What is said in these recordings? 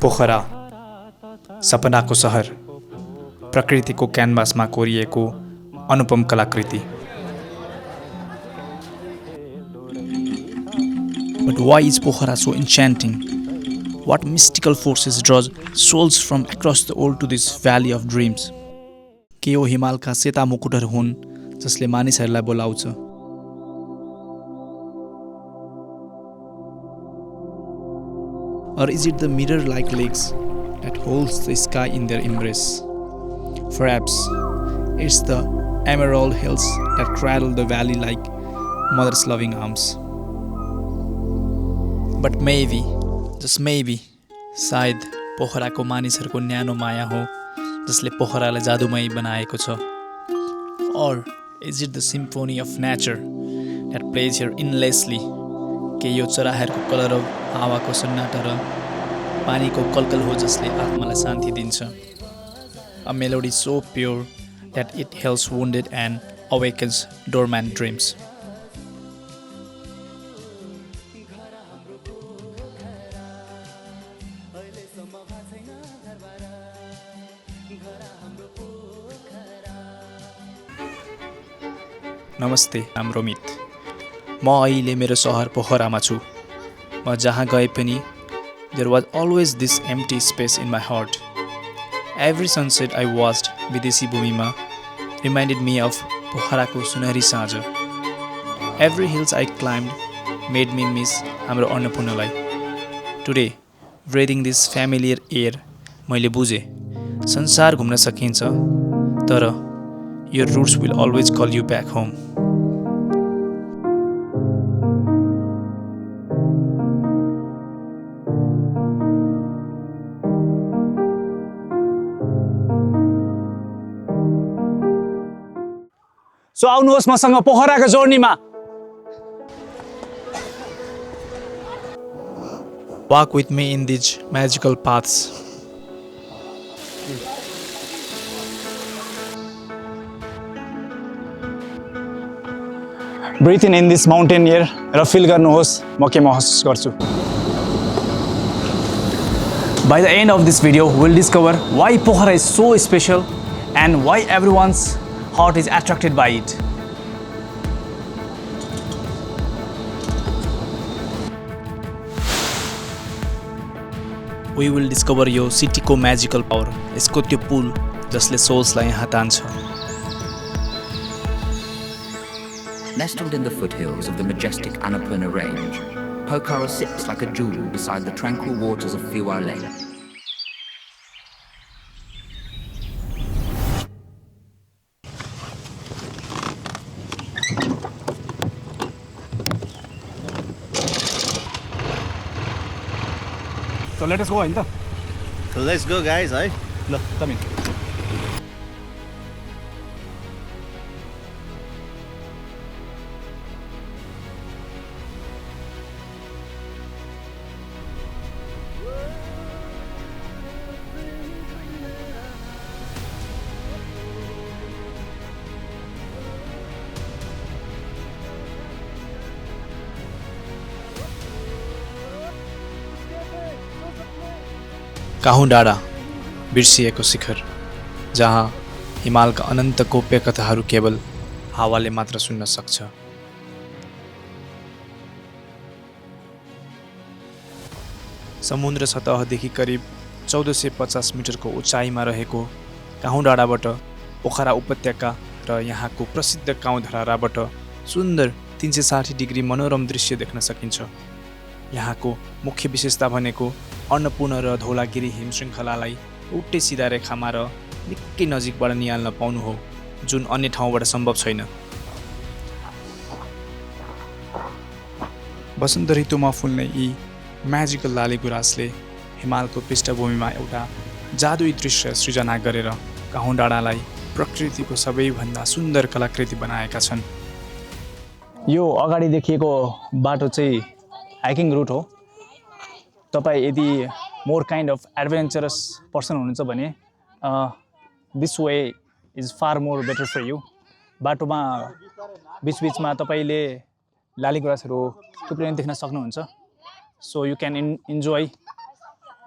पोखरा सपनाको सहर प्रकृतिको क्यानभासमा कोरिएको अनुपम कलाकृति But why is Pokhara so enchanting? What mystical forces draws souls from across the world to this valley of dreams? के यो हिमालका सेता मुकुटहरू हुन् जसले मानिसहरूलाई बोलाउँछ? Or is it the mirror-like legs that holds the sky in their embrace? Perhaps it's the emerald hills that cradle the valley like mother's loving arms. But maybe, just maybe, सायद पोखराको मानिसहरूको न्यानो माया हो जसले पोखरालाई जादुमय बनाएको छ. Or is it the symphony of nature that plays here endlessly? के यो चराहरूको कलरव हावाको सन्नाटा र पानीको कलकल हो जसले आत्मालाई शान्ति दिन्छ. A melody so pure that it heals wounded and awakens dormant dreams. नमस्ते, I'm रोमित. म अहिले मेरो सहर पोखरामा छु. म जहाँ गए पनि there was always this empty space in my heart. Every sunset I watched विदेशी भूमिमा reminded me of पोखराको सुनहरी साँझ. Every hills I climbed made me miss हाम्रो अन्नपूर्णलाई. Today, breathing this familiar air, मैले बुझेँ संसार घुम्न सकिन्छ, तर your roots will always call you back home. So आउनुहोस् मसँग पोखराको जर्नीमा. Walk with me in these magical paths. Breathe in this mountain air र फिल गर्नुहोस् म के महसुस गर्छु. By the end of this video, we'll discover why Pokhara is so special and why everyone's heart is attracted by it. We will discover यो सिटीको magical power, यसको त्यो पुल जसले सोल्सलाई यहाँ तान्छ. Nestled in the foothills of the majestic Annapurna Range, Pokhara sits like a jewel beside the tranquil waters of Phiwa Lake. So let us go in. So let's go, guys. Hey. ल come in. काहुँ डाँडा बिर्सिएको शिखर जहाँ हिमालका अनन्त गोप्य कथाहरू केवल हावाले मात्र सुन्न सक्छ. समुद्र सतहदेखि करिब 1450 मिटरको उचाइमा रहेको काहुँ डाँडाबाट पोखरा उपत्यका र यहाँको प्रसिद्ध काउँ धराराबाट सुन्दर 360 डिग्री मनोरम दृश्य देख्न सकिन्छ. यहाँको मुख्य विशेषता भनेको अन्नपूर्ण र धौलागिरी हिमशृङ्खलालाई उल्टै सिधा रेखामा र निकै नजिकबाट निहाल्न पाउनु हो, जुन अन्य ठाउँबाट सम्भव छैन. वसन्त ऋतुमा फुल्ने यी म्याजिकल लालीगुराँसले हिमालको पृष्ठभूमिमा एउटा जादुई दृश्य सृजना गरेर काहुँ डाँडालाई प्रकृतिको सबैभन्दा सुन्दर कलाकृति बनाएका छन्. यो अगाडि देखिएको बाटो चाहिँ हाइकिङ रुट हो. तपाईँ यदि more kind of adventurous person हुनुहुन्छ भने this way is far more better for you. बाटोमा बिचबिचमा तपाईँले लालीगुराँसहरू थुप्रै देख्न सक्नुहुन्छ. So you can enjoy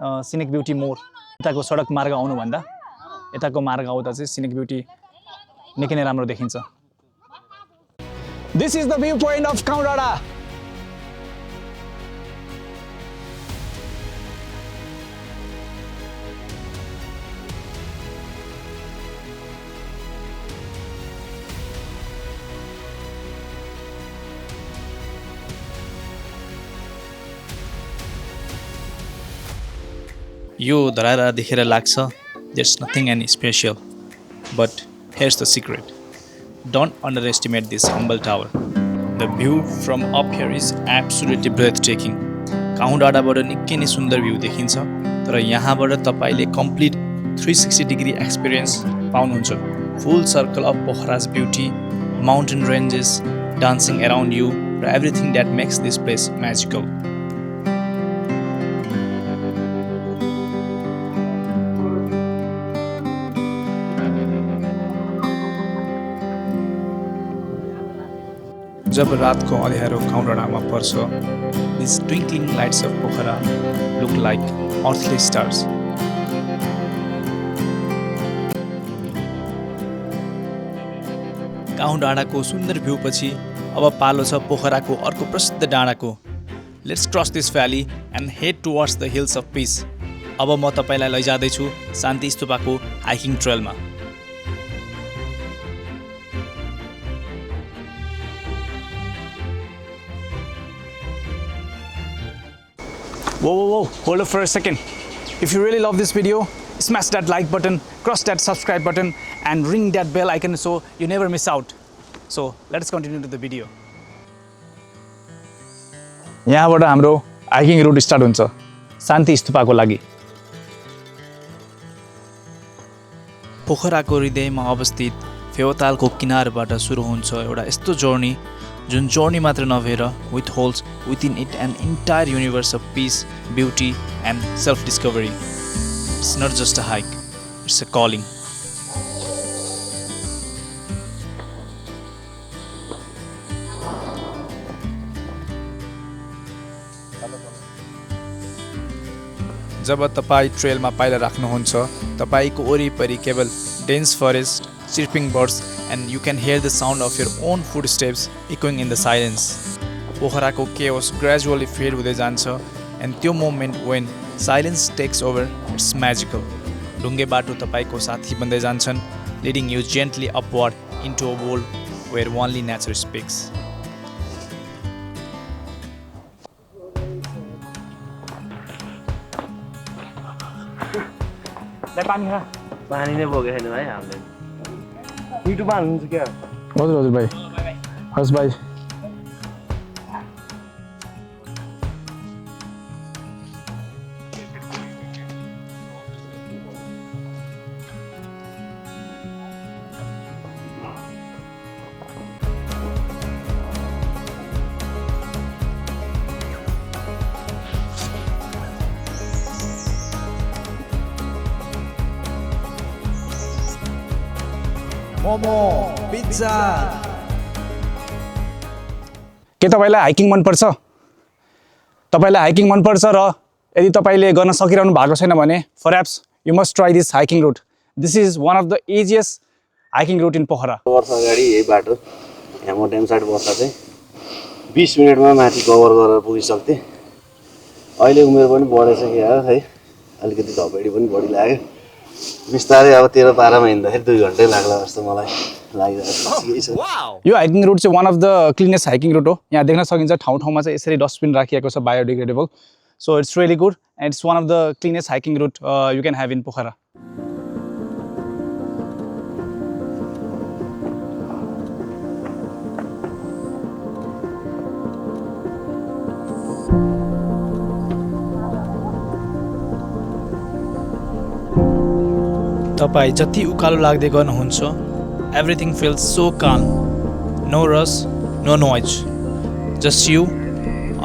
scenic beauty more यताको सडक मार्ग आउनुभन्दा यताको मार्ग आउँदा चाहिँ सिनिक ब्युटी निकै नै राम्रो देखिन्छ this is the view point of Kaun डाँडा यो धरारा देखेर लाग्छ there's nothing any special but here's the secret don't underestimate this humble tower the view from up here is absolutely breathtaking काउँ डाँडाबाट निकै नै सुन्दर भ्यू देखिन्छ तर यहाँबाट तपाईले कम्प्लिट 360 डिग्री एक्सपिरियन्स पाउनुहुन्छ full circle of Pokhara's beauty mountain ranges dancing around you र everything that makes this place magical जब रातको अँध्यारो काउँ डाँडामा पर्छ these twinkling lights of Pokhara look like earthly stars. काउँ डाँडाको सुन्दर भ्यू पछि अब पालो छ पोखराको अर्को प्रसिद्ध डाँडाको let's cross this valley and head towards the hills of piece अब म तपाईलाई लैजाँदैछु शान्ति स्तूपाको hiking ट्रेलमा Whoa, hold up for a second. If you really love this video, smash that like button, cross that subscribe button, and ring that bell icon so you never miss out. So let's continue to the video. यहाँबाट हाम्रो hiking root start हुन्छ शान्ति स्तूपाको लागि पोखराको हृदयमा अवस्थित फेवातालको किनारबाट सुरु हुन्छ एउटा यस्तो जर्नी जुन जर्नी मात्र नभएर with holds within it an entire universe of peace beauty and self discovery it's not just a hike it's a calling जब तपाईँ ट्रेलमा पाइला राख्नुहुन्छ तपाईँको वरिपरि केवल dense forest chirping birds and you can hear the sound of your own footsteps echoing in the silence. पोखराको chaos gradually fade हुँदै जान्छ and त्यो moment when silence takes over it's magical. ढुङ्गे बाटो तपाईको साथी बन्दै जान्छन् leading you gently upward into a world where only nature speaks. पानी नै बोकेको छैन भाइ हामीले युट्युबमा हाल्नुहुन्छ क्या हजुर भाइ हस् भाइ मोमो पिज्जा के तपाईलाई हाइकिङ मन पर्छ तपाईलाई हाइकिङ मन पर्छ र यदि तपाईले गर्न सकिरहनु भएको छैन भने perhaps you must try this hiking route this is one of the easiest hiking route in Pokhara वर्ष अगाडि यही बाटो यहाँ म ड्याम साइड बस्दा चाहिँ 20 मिनेटमा माथि कभर गरेर पुगिसक्थे अहिले उमेर पनि बढेछ कि यार है अलिकति धपेडी पनि बढी लाग्यो बिस्तारै अब 13-12 मा हिँड्दाखेरि 2 घण्टै लाग्ला जस्तो मलाई लागिरहेको छ यो हाइकिङ रुट चाहिँ one of the cleanest hiking route हो यहाँ देख्न सकिन्छ ठाउँ ठाउँमा चाहिँ यसरी डस्टबिन राखिएको छ biodegradable so it's really good and it's one of the cleanest hiking route you can have in Pokhara तपाईं जति उकालो लाग्दै गर्नुहुन्छ everything feels so calm no rush no noise just you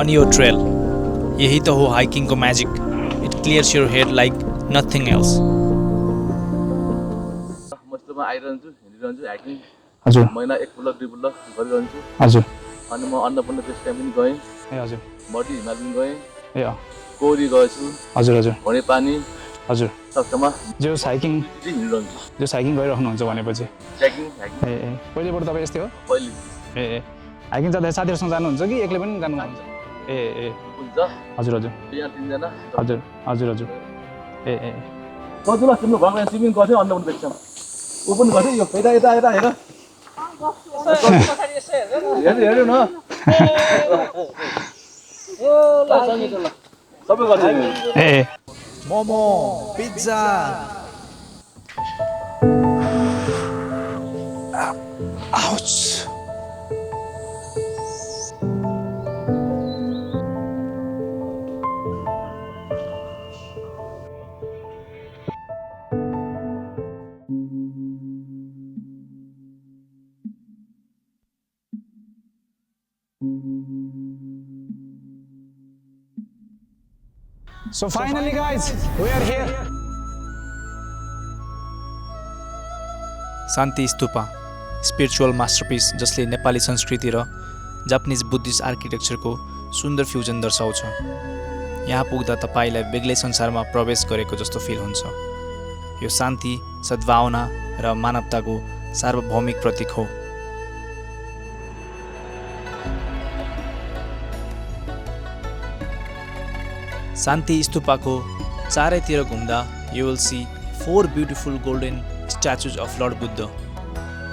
on your trail यही त हो हाइकिङ को magic it clears your head like nothing else मस्तमा आइरहन्छु हिँडिरहन्छु हाइकिङ हजुर महिना 1 पुलक 2 पुलक गरिरहन्छु हजुर अनि म अन्नपूर्ण टेस्ट क्याम्प पनि गएँ ए हजुर मर्दी हिमाल पनि गएँ ए कोरी गएछु हजुर हजुर भने पानी हजुर सक्छमा जो हाइकिङ हिँडिरहन्छु गरिराख्नुहुन्छ भनेपछि ट्रेकिङ ए पहिलेबाट तपाईँ यस्तै हो पहिले ए हाइकिङ जाँदा साथीहरूसँग जानुहुन्छ कि एक्लै पनि जानुहुन्छ ए हुन्छ हजुर हजुर यहाँ 3 जना हजुर हजुर हजुर ए कजुला तिम्रो घरमा स्विमिङ गर्थ्यो अन्त पनि देख्छौँ ऊ पनि गर्थ्यो यो यता यता यता हेर हेर्नु न सबै गर्छ ए momo pizza ouch So finally guys, we are here. Shanti Stupa spiritual masterpiece जसले नेपाली संस्कृति र जापानिज बुद्धिस्ट आर्किटेक्चरको सुन्दर फ्युजन दर्शाउँछ। यहाँ पुग्दा तपाईँलाई बेग्लै संसारमा प्रवेश गरेको जस्तो फिल हुन्छ। यो शान्ति, सद्भावना र मानवताको सार्वभौमिक प्रतीक हो। शान्ति स्तूपाको चारैतिर घुम्दा you will see 4 beautiful golden statues of Lord Buddha.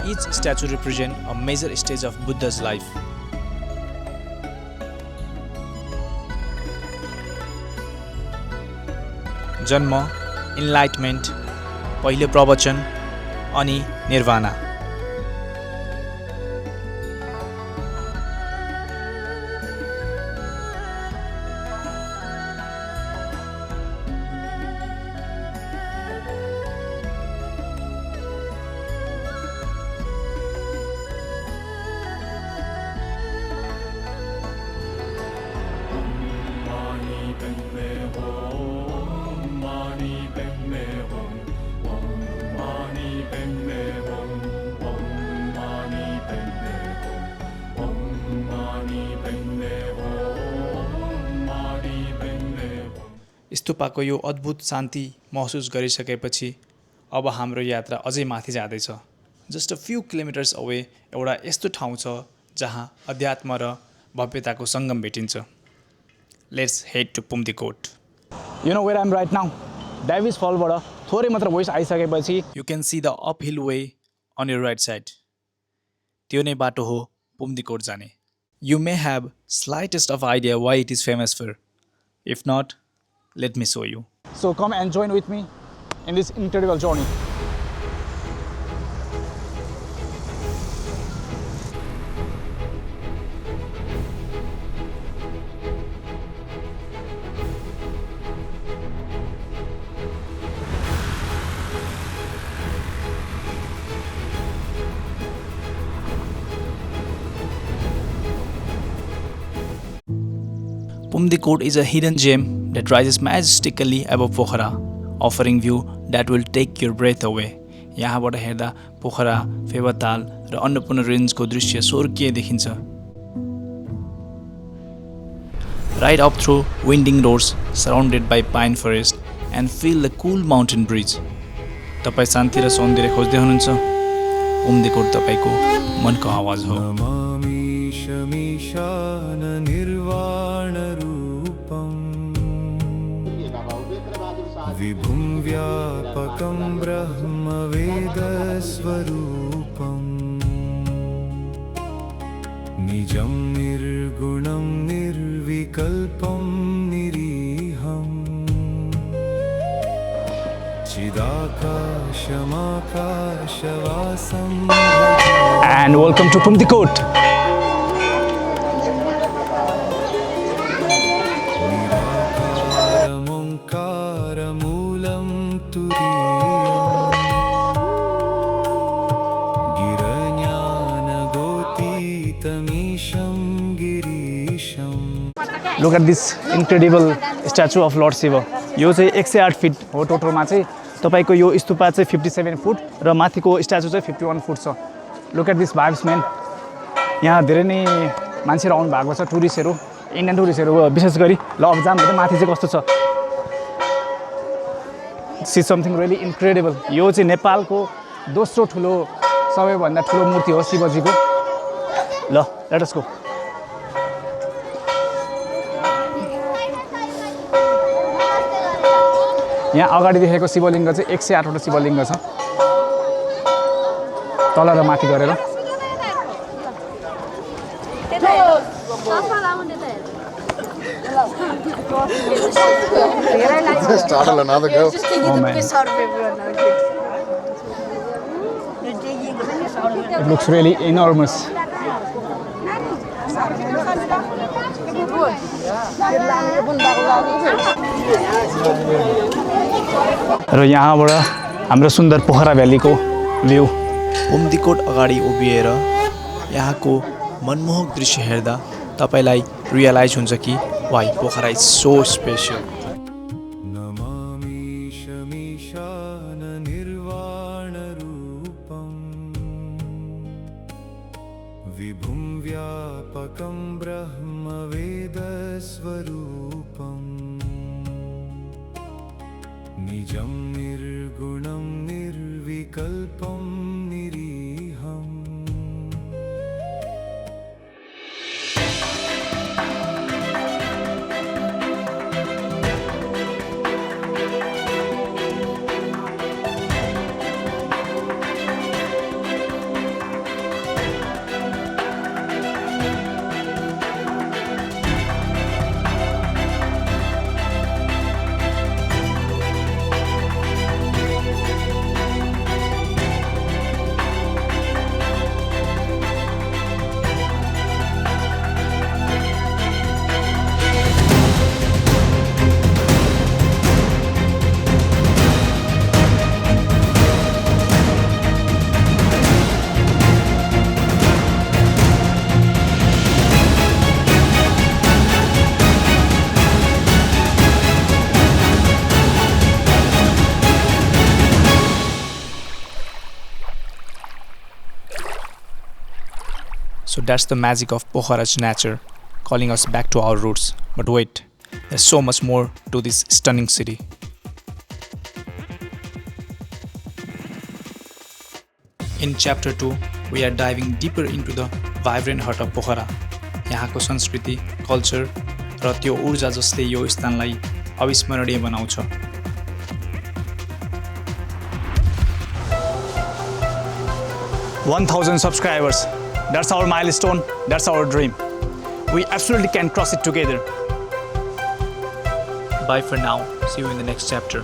Each statue represents a major stage of Buddha's life. जन्म, इनलाइटमेन्ट, पहिलो प्रवचन अनि निर्वाणा। स्तूपाको यो अद्भुत शान्ति महसुस गरिसकेपछि अब हाम्रो यात्रा अझै माथि जाँदैछ। Just a few kilometres away एउटा यस्तो ठाउँ छ जहाँ अध्यात्म र भव्यताको सङ्गम भेटिन्छ। Let's head to Pumdikot. You know where I'm right now? Davis फलबाट थोरै मात्र भोइस आइसकेपछि you can see the up hill way on your right side. त्यो नै बाटो हो पुम्दिकोट जाने। You may have slightest of idea why it is famous for. If not, let me show you. So come and join with me in this incredible journey. Pumbdikot is a hidden gem that rises majestically above Pokhara, offering view that will take your breath away. यहाँबाट हेर्दा पोखरा, फेवाताल र अन्नपूर्ण रेन्जको दृश्य स्वर्गीय देखिन्छ। Ride up through winding roads surrounded by pine forest and feel the cool mountain breeze. तपाईँ शान्ति र सौन्दर्य खोज्दै हुनुहुन्छ? पुम्दिकोट तपाईँको मनको आवाज हो। विभुं व्यापकं ब्रह्मवेदस्वरूपम् निजं निर्गुणं निर्विकल्पं निरीहम् चिदाकाशमाकाशवासं And welcome to Pumbdikot. Look at this incredible statue of Lord Shiva. यो चाहिँ 108 फिट हो टोटलमा चाहिँ। तपाईको यो स्तूपा चाहिँ 57 फुट र माथिको स्ट्याचु चाहिँ 51 फुट छ। Look at this vibes man. यहाँ धेरै नै मान्छेहरू आउनु भएको छ, टुरिस्टहरू। इन्डियन टुरिस्टहरू विशेष गरी ल अब जाम है माथि चाहिँ कस्तो छ सी समथिङ रियली इन्क्रेडिबल यो चाहिँ नेपालको दोस्रो ठुलो सबैभन्दा ठुलो मूर्ति हो शिवजीको ल लेट अस गो यहाँ अगाडि देखेको शिवलिङ्ग चाहिँ 108 वटा शिवलिङ्ग छ तल र माथि गरेर Started another go. Oh man, it looks really enormous. र यहाँबाट हाम्रो सुन्दर पोखरा भ्यालीको भ्यू उम्दीकोट अगाडि उभिएर यहाँको मनमोहक दृश्य हेर्दा तपाईलाई रियलाइज हुन्छ कि why Pokhara is so special नमामि शमीशान निर्वाणरूपम् विभुं व्यापकं ब्रह्मवेदस्वरूपम् निजं निर्गुणं निर्विकल्पं निरीहम् So that's the magic of Pokhara's nature, calling us back to our roots. But wait, there's so much more to this stunning city. In chapter 2, we are diving deeper into the vibrant heart of Pokhara. यहाँको संस्कृति, culture र त्यो ऊर्जा जसले यो स्थानलाई अविस्मरणीय बनाउँछ. 1000 subscribers. That's our milestone. That's our dream. We absolutely can cross it together. Bye for now. See you in the next chapter.